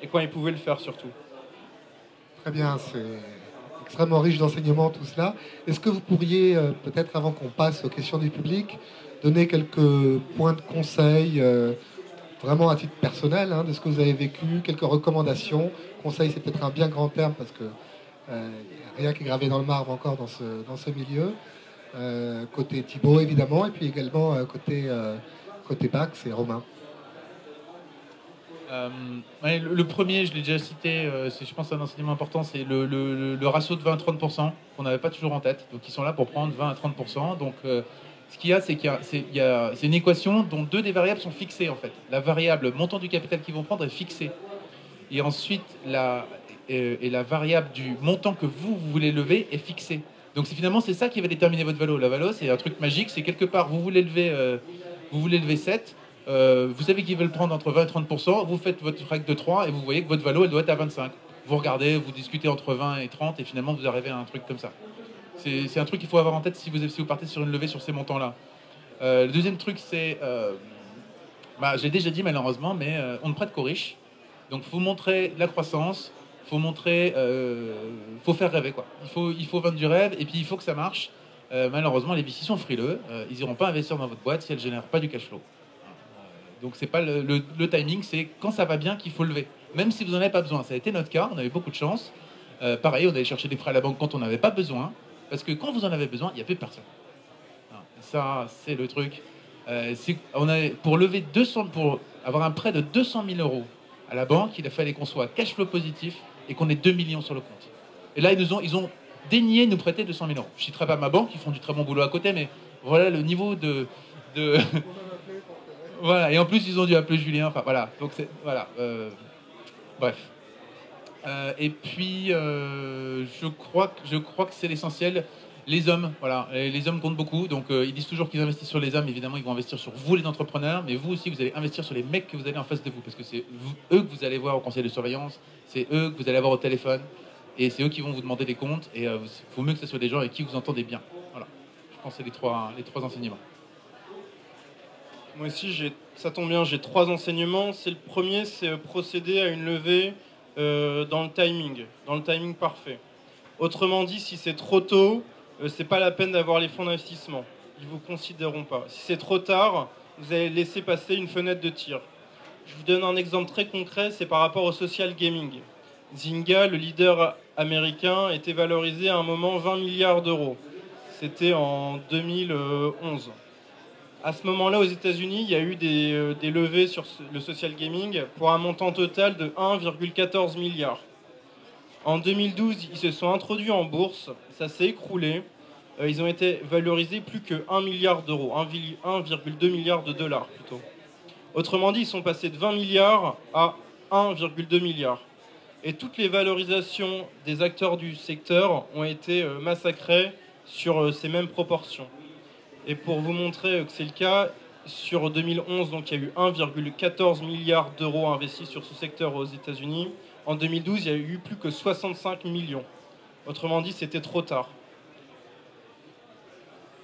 Et quand ils pouvaient le faire surtout. Très bien, c'est extrêmement riche d'enseignements tout cela. Est-ce que vous pourriez, peut-être avant qu'on passe aux questions du public, donner quelques points de conseil, vraiment à titre personnel, de ce que vous avez vécu, quelques recommandations? Conseil, c'est peut-être un bien grand terme parce que rien qui est gravé dans le marbre encore dans ce milieu. Côté Thibaut, évidemment, et puis également côté Bax et Romain. Le premier, je l'ai déjà cité, c'est, je pense, un enseignement important, c'est le ratio de 20 à 30% qu'on n'avait pas toujours en tête. Donc ils sont là pour prendre 20 à 30%. Donc ce qu'il y a, c'est une équation dont deux des variables sont fixées en fait. La variable montant du capital qu'ils vont prendre est fixée. Et ensuite, la variable du montant que vous voulez lever est fixée. Donc finalement, c'est ça qui va déterminer votre valo. La valo, c'est un truc magique, c'est quelque part, vous voulez lever 7, vous savez qu'ils veulent prendre entre 20 et 30%, vous faites votre règle de 3 et vous voyez que votre valo, elle doit être à 25. Vous regardez, vous discutez entre 20 et 30 et finalement, vous arrivez à un truc comme ça. C'est un truc qu'il faut avoir en tête si vous partez sur une levée sur ces montants-là. Le deuxième truc, c'est... j'ai déjà dit malheureusement, mais on ne prête qu'aux riches. Donc il faut montrer la croissance, faut faire rêver quoi. Il faut vendre du rêve et puis il faut que ça marche. Malheureusement, les VC sont frileux, ils n'iront pas investir dans votre boîte si elle ne génère pas du cash flow. Donc c'est pas le timing, c'est quand ça va bien qu'il faut lever. Même si vous n'en avez pas besoin. Ça a été notre cas, on avait beaucoup de chance. Pareil, on allait chercher des prêts à la banque quand on n'avait pas besoin, parce que quand vous en avez besoin, il n'y a plus personne. Ça, c'est le truc. Pour avoir un prêt de 200 000 euros à la banque, il a fallu qu'on soit cash flow positif et qu'on ait 2 millions sur le compte. Et là, ils ont daigné nous prêter 200 000 euros. Je ne citerai pas ma banque, ils font du très bon boulot à côté, mais voilà le niveau de... Voilà, et en plus, ils ont dû appeler Julien. Enfin, voilà. Donc, voilà. Bref. Et puis, je crois que c'est l'essentiel. Les hommes, voilà. Et les hommes comptent beaucoup. Donc, ils disent toujours qu'ils investissent sur les hommes. Évidemment, ils vont investir sur vous, les entrepreneurs. Mais vous aussi, vous allez investir sur les mecs que vous avez en face de vous. Parce que c'est eux que vous allez voir au conseil de surveillance. C'est eux que vous allez avoir au téléphone. Et c'est eux qui vont vous demander des comptes. Et il faut mieux que ce soit des gens avec qui vous entendez bien. Voilà. Je pense que c'est les trois enseignements. Moi aussi, ça tombe bien, j'ai 3 enseignements. Le premier, c'est procéder à une levée dans le timing parfait. Autrement dit, si c'est trop tôt, c'est pas la peine d'avoir les fonds d'investissement. Ils vous considéreront pas. Si c'est trop tard, vous allez laisser passer une fenêtre de tir. Je vous donne un exemple très concret, c'est par rapport au social gaming. Zynga, le leader américain, était valorisé à un moment 20 milliards d'euros. C'était en 2011. À ce moment-là, aux États-Unis, il y a eu des levées sur le social gaming pour un montant total de 1,14 milliard. En 2012, ils se sont introduits en bourse, ça s'est écroulé. Ils ont été valorisés plus que 1 milliard d'euros, 1,2 milliard de dollars plutôt. Autrement dit, ils sont passés de 20 milliards à 1,2 milliard. Et toutes les valorisations des acteurs du secteur ont été massacrées sur ces mêmes proportions. Et pour vous montrer que c'est le cas, sur 2011, donc, il y a eu 1,14 milliard d'euros investis sur ce secteur aux États-Unis. En 2012, il y a eu plus que 65 millions. Autrement dit, c'était trop tard.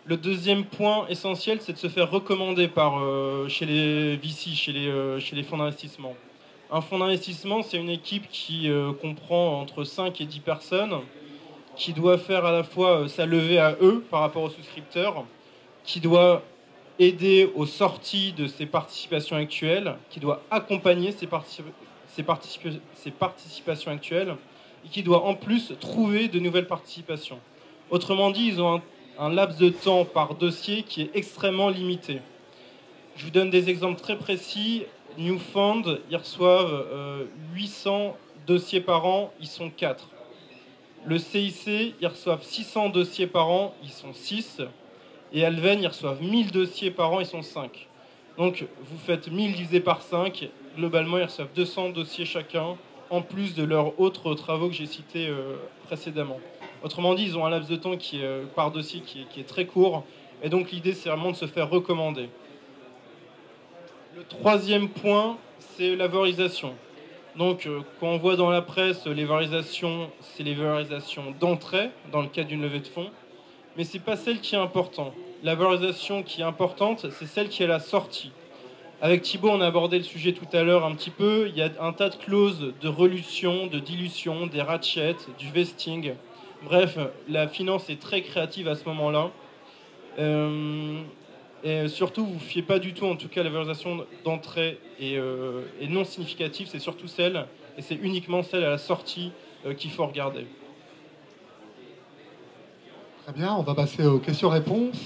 Le deuxième point essentiel, c'est de se faire recommander chez les VC, chez les fonds d'investissement. Un fonds d'investissement, c'est une équipe qui comprend entre 5 et 10 personnes, qui doit faire à la fois sa levée à eux par rapport aux souscripteurs, qui doit aider aux sorties de ses participations actuelles, qui doit accompagner ses participations actuelles, et qui doit en plus trouver de nouvelles participations. Autrement dit, ils ont un laps de temps par dossier qui est extrêmement limité. Je vous donne des exemples très précis. Newfund, ils reçoivent 800 dossiers par an, ils sont 4. Le CIC, ils reçoivent 600 dossiers par an, ils sont 6. Et Alven, ils reçoivent 1000 dossiers par an, ils sont 5. Donc, vous faites 1000 divisé par 5. Globalement, ils reçoivent 200 dossiers chacun, en plus de leurs autres travaux que j'ai cités précédemment. Autrement dit, ils ont un laps de temps par dossier qui est très court. Et donc, l'idée, c'est vraiment de se faire recommander. Le troisième point, c'est la valorisation. Donc, quand on voit dans la presse les valorisations, c'est les valorisations d'entrée, dans le cadre d'une levée de fonds. Mais ce n'est pas celle qui est importante. La valorisation qui est importante, c'est celle qui est à la sortie. Avec Thibaut, on a abordé le sujet tout à l'heure un petit peu. Il y a un tas de clauses de relution, de dilution, des ratchets, du vesting. Bref, la finance est très créative à ce moment-là. Et surtout, vous ne vous fiez pas du tout, en tout cas, la valorisation d'entrée est non significative. C'est surtout celle, et c'est uniquement celle à la sortie qu'il faut regarder. Très bien, on va passer aux questions-réponses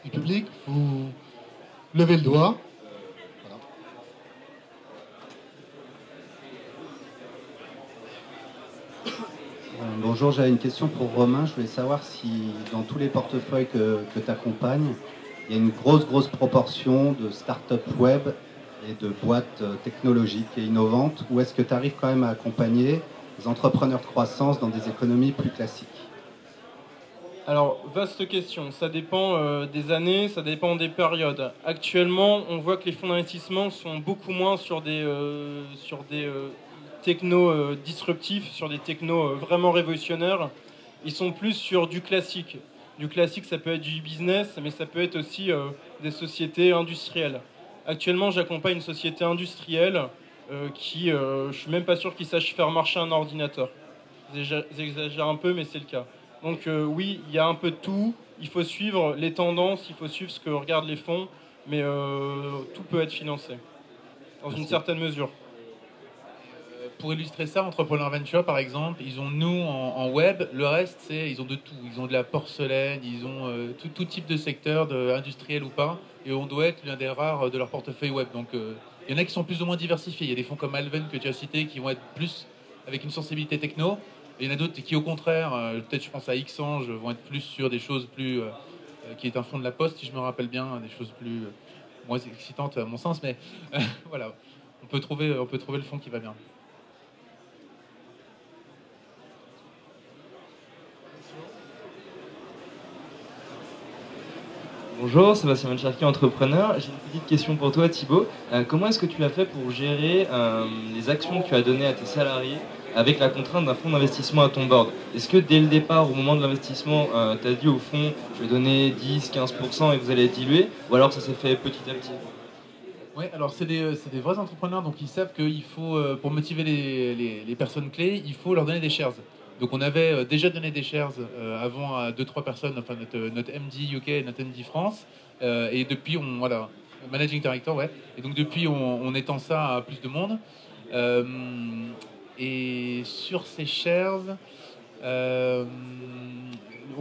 du public. Vous levez le doigt. Voilà. Bonjour, j'avais une question pour Romain. Je voulais savoir si dans tous les portefeuilles que tu accompagnes, il y a une grosse proportion de start-up web et de boîtes technologiques et innovantes, ou est-ce que tu arrives quand même à accompagner les entrepreneurs de croissance dans des économies plus classiques ? Alors, vaste question. Ça dépend des années, ça dépend des périodes. Actuellement, on voit que les fonds d'investissement sont beaucoup moins sur des technos disruptifs, sur des technos vraiment révolutionnaires. Ils sont plus sur du classique. Du classique, ça peut être du business, mais ça peut être aussi des sociétés industrielles. Actuellement, j'accompagne une société industrielle qui, je suis même pas sûr qu'ils sachent faire marcher un ordinateur. J'exagère un peu, mais c'est le cas. Donc oui, il y a un peu de tout. Il faut suivre les tendances, il faut suivre ce que regardent les fonds, mais tout peut être financé, dans une certaine mesure. pour illustrer ça, Entrepreneur Venture, par exemple, ils ont nous en web, le reste, ils ont de tout. Ils ont de la porcelaine, ils ont tout type de secteur, industriel ou pas, et on doit être l'un des rares de leur portefeuille web. Donc, il y en a qui sont plus ou moins diversifiés. Il y a des fonds comme Alven que tu as cité qui vont être plus avec une sensibilité techno, et il y en a d'autres qui, au contraire, peut-être je pense à Xange, vont être plus sur des choses plus... qui est un fonds de la Poste, si je me rappelle bien, des choses plus moins excitantes à mon sens, mais voilà, on peut trouver le fonds qui va bien. Bonjour, Sébastien Mencherki, entrepreneur. J'ai une petite question pour toi, Thibaut. Comment est-ce que tu as fait pour gérer les actions que tu as données à tes salariés avec la contrainte d'un fonds d'investissement à ton board? Est-ce que dès le départ, au moment de l'investissement, tu as dit au fond, je vais donner 10-15% et vous allez diluer, ou alors ça s'est fait petit à petit? Oui, alors c'est des vrais entrepreneurs, donc ils savent qu'il faut, pour motiver les personnes clés, il faut leur donner des shares. Donc on avait déjà donné des shares avant à 2-3 personnes, enfin notre MD UK et notre MD France, et depuis voilà, Managing Director, ouais, et donc depuis on étend ça à plus de monde. Et sur ces shares, on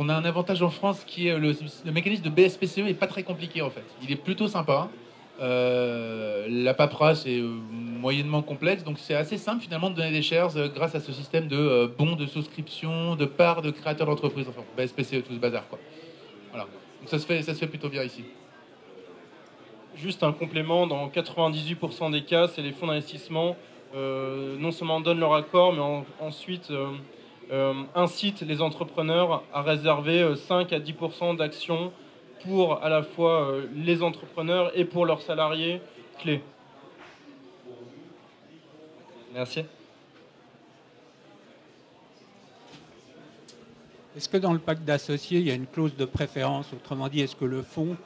a un avantage en France qui est le mécanisme de BSPCE n'est pas très compliqué en fait. Il est plutôt sympa. La paperasse est moyennement complexe, donc c'est assez simple finalement de donner des shares grâce à ce système de bons de souscription, de parts de créateurs d'entreprise, enfin BSPCE, tout ce bazar quoi. Voilà. Donc ça se fait plutôt bien ici. Juste un complément, dans 98% des cas, c'est les fonds d'investissement non seulement donnent leur accord, mais ensuite incitent les entrepreneurs à réserver 5 à 10% d'actions pour à la fois les entrepreneurs et pour leurs salariés clés. Merci. Est-ce que dans le pacte d'associés, il y a une clause de préférence? Autrement dit, est-ce que le fonds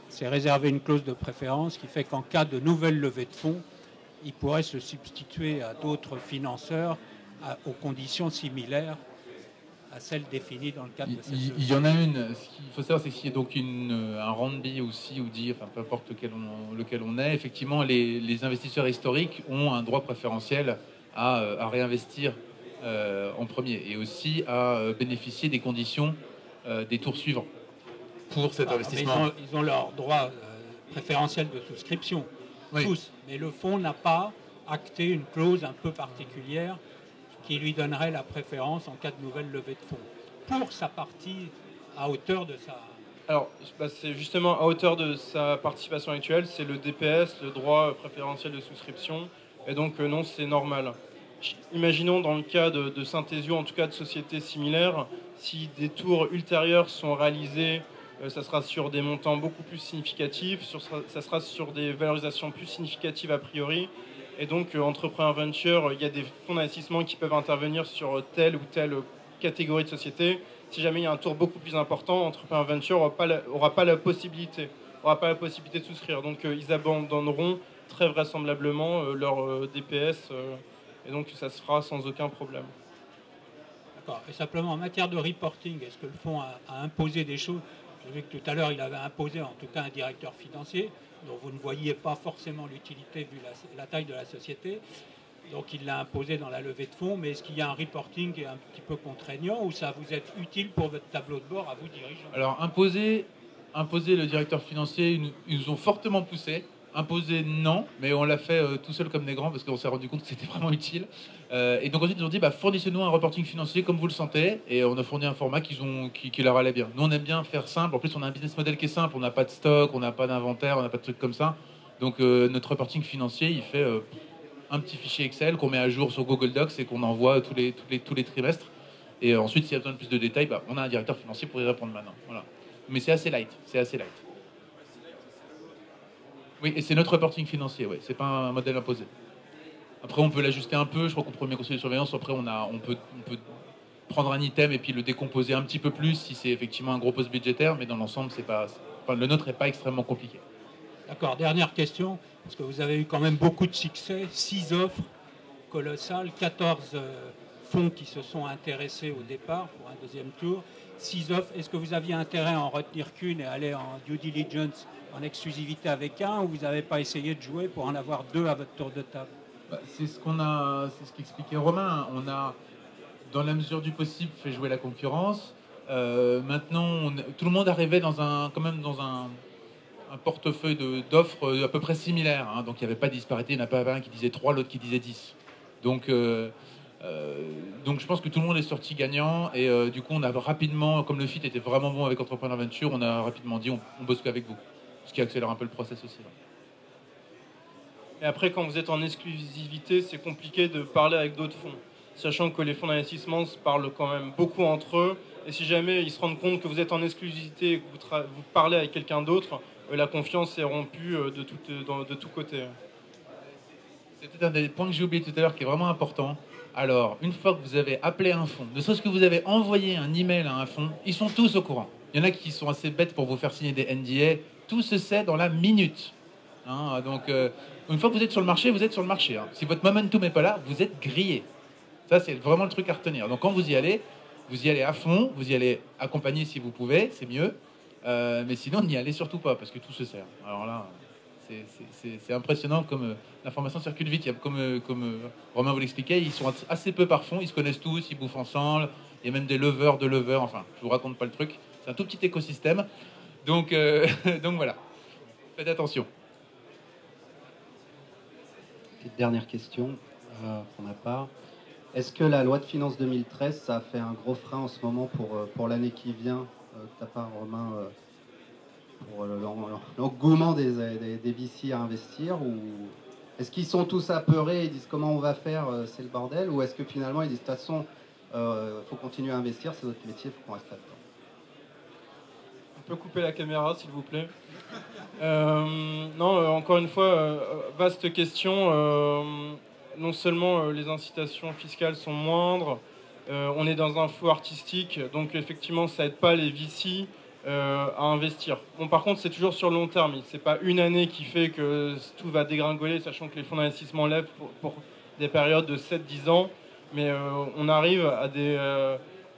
s'est réservé une clause de préférence qui fait qu'en cas de nouvelle levée de fonds, il pourrait se substituer à d'autres financeurs aux conditions similaires à celles définies dans le cadre de cette levée? Il y en a une. Ce qu'il faut savoir, c'est qu'il y a donc un round B aussi, ou D, enfin peu importe lequel on est. Effectivement, les investisseurs historiques ont un droit préférentiel à réinvestir en premier, et aussi à bénéficier des conditions des tours suivants pour cet investissement. Ils ont leur droit préférentiel de souscription, oui. Tous. Mais le fonds n'a pas acté une clause un peu particulière qui lui donnerait la préférence en cas de nouvelle levée de fonds pour sa partie à hauteur de sa... Alors, c'est justement à hauteur de sa participation actuelle, c'est le DPS, le droit préférentiel de souscription, et donc non, c'est normal. Imaginons dans le cas de Synthesio, en tout cas de sociétés similaires, si des tours ultérieurs sont réalisés, ça sera sur des montants beaucoup plus significatifs, ça sera sur des valorisations plus significatives a priori. Et donc, Entrepreneur Venture, il y a des fonds d'investissement qui peuvent intervenir sur telle ou telle catégorie de société. Si jamais il y a un tour beaucoup plus important, Entrepreneur Venture n'aura pas la possibilité de souscrire. Donc, ils abandonneront très vraisemblablement leur DPS. Et donc, ça se fera sans aucun problème. D'accord. Et simplement, en matière de reporting, est-ce que le fonds a imposé des choses? J'ai vu que tout à l'heure, il avait imposé en tout cas un directeur financier dont vous ne voyiez pas forcément l'utilité vu la taille de la société. Donc il l'a imposé dans la levée de fonds, mais est-ce qu'il y a un reporting qui est un petit peu contraignant ou ça vous est utile pour votre tableau de bord à vous dirigeants? Alors imposer le directeur financier, ils nous ont fortement poussé. Imposer, non, mais on l'a fait tout seul comme des grands parce qu'on s'est rendu compte que c'était vraiment utile. Et donc ensuite, ils ont dit fournissez-nous un reporting financier comme vous le sentez. Et on a fourni un format qui leur allait bien. Nous, on aime bien faire simple. En plus, on a un business model qui est simple. On n'a pas de stock, on n'a pas d'inventaire, on n'a pas de trucs comme ça. Donc notre reporting financier, il fait un petit fichier Excel qu'on met à jour sur Google Docs et qu'on envoie tous les trimestres. Et ensuite, s'il y a besoin de plus de détails, on a un directeur financier pour y répondre maintenant. Voilà. Mais c'est assez light. Oui, et c'est notre reporting financier, ouais. C'est pas un modèle imposé. Après, on peut l'ajuster un peu. Je crois qu'au premier conseil de surveillance, après, on peut prendre un item et puis le décomposer un petit peu plus si c'est effectivement un gros poste budgétaire. Mais dans l'ensemble, le nôtre n'est pas extrêmement compliqué. D'accord. Dernière question, parce que vous avez eu quand même beaucoup de succès. 6 offres colossales, 14 fonds qui se sont intéressés au départ pour un deuxième tour. 6 offres. Est-ce que vous aviez intérêt à en retenir qu'une et aller en due diligence en exclusivité avec un, ou vous n'avez pas essayé de jouer pour en avoir 2 à votre tour de table? C'est ce qu'expliquait Romain. On a, dans la mesure du possible, fait jouer la concurrence. Maintenant, tout le monde arrivait quand même dans un portefeuille d'offres à peu près similaires. Hein. Donc il n'y avait pas de disparité. Il n'y en a pas un qui disait 3, l'autre qui disait 10. Donc je pense que tout le monde est sorti gagnant. Et du coup, on a rapidement, comme le fit était vraiment bon avec Entrepreneur Venture, on a rapidement dit on bosse qu'avec vous. Ce qui accélère un peu le process aussi. Là. Et après, quand vous êtes en exclusivité, c'est compliqué de parler avec d'autres fonds, sachant que les fonds d'investissement se parlent quand même beaucoup entre eux. Et si jamais ils se rendent compte que vous êtes en exclusivité et que vous parlez avec quelqu'un d'autre, la confiance est rompue de tous côtés. C'est un des points que j'ai oublié tout à l'heure qui est vraiment important. Alors, une fois que vous avez appelé un fonds, ne serait-ce que vous avez envoyé un email à un fonds, ils sont tous au courant. Il y en a qui sont assez bêtes pour vous faire signer des NDA. Tout se sait dans la minute. Hein, donc, une fois que vous êtes sur le marché, vous êtes sur le marché. Hein. Si votre momentum n'est pas là, vous êtes grillé. Ça, c'est vraiment le truc à retenir. Donc, quand vous y allez à fond, vous y allez accompagner si vous pouvez, c'est mieux. Mais sinon, n'y allez surtout pas, parce que tout se sert. Alors là, c'est impressionnant comme l'information circule vite. Il y a, comme Romain vous l'expliquait, ils sont assez peu par fond, ils se connaissent tous, ils bouffent ensemble. Il y a même des leveurs de leveurs. Enfin, je vous raconte pas le truc. C'est un tout petit écosystème. Donc, donc voilà. Faites attention. Petite dernière question pour ma part. Est-ce que la loi de finances 2013, ça a fait un gros frein en ce moment pour l'année qui vient, de ta part, Romain, pour l'engouement des VC à investir, ou est-ce qu'ils sont tous apeurés et disent comment on va faire, c'est le bordel, ou est-ce que finalement ils disent de toute façon, faut continuer à investir, c'est notre métier, il faut qu'on reste là-dedans. On peut couper la caméra, s'il vous plaît. Non, encore une fois, vaste question. Non seulement les incitations fiscales sont moindres, on est dans un flou artistique, donc effectivement, ça aide pas les VC à investir. Bon, par contre, c'est toujours sur le long terme. C'est pas une année qui fait que tout va dégringoler, sachant que les fonds d'investissement lèvent pour des périodes de 7-10 ans. Mais on arrive à des...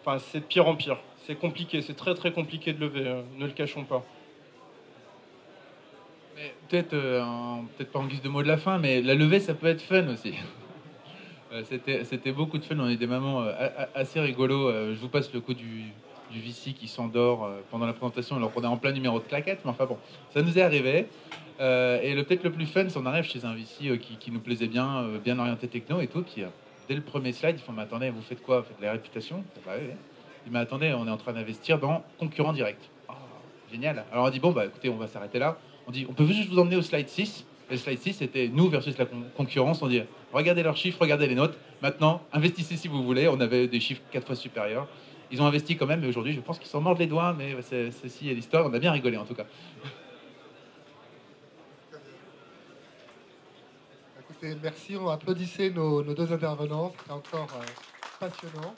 Enfin, c'est de pire en pire. C'est compliqué, c'est très très compliqué de lever, ne le cachons pas. Peut-être pas en guise de mot de la fin, mais la levée, ça peut être fun aussi. C'était beaucoup de fun, on est des moments assez rigolos. Je vous passe le coup du VC qui s'endort pendant la présentation alors qu'on est en plein numéro de claquette, mais enfin bon, ça nous est arrivé. Et peut-être le plus fun, c'est qu'on arrive chez un VC qui nous plaisait bien, bien orienté techno et tout, qui dès le premier slide, ils font mais attendez, vous faites quoi? Vous faites de la réputation? Bah, oui. Il dit mais attendez, on est en train d'investir dans concurrent direct. Oh, génial. Alors on dit bon bah écoutez, on va s'arrêter là. On dit on peut juste vous emmener au slide 6. Et le slide 6 c'était nous versus la concurrence. On dit regardez leurs chiffres, regardez les notes. Maintenant, investissez si vous voulez. On avait des chiffres 4 fois supérieurs. Ils ont investi quand même, mais aujourd'hui je pense qu'ils s'en mordent les doigts, mais ceci est l'histoire. On a bien rigolé en tout cas. Écoutez, merci, on applaudissait nos deux intervenants, c'était encore passionnant.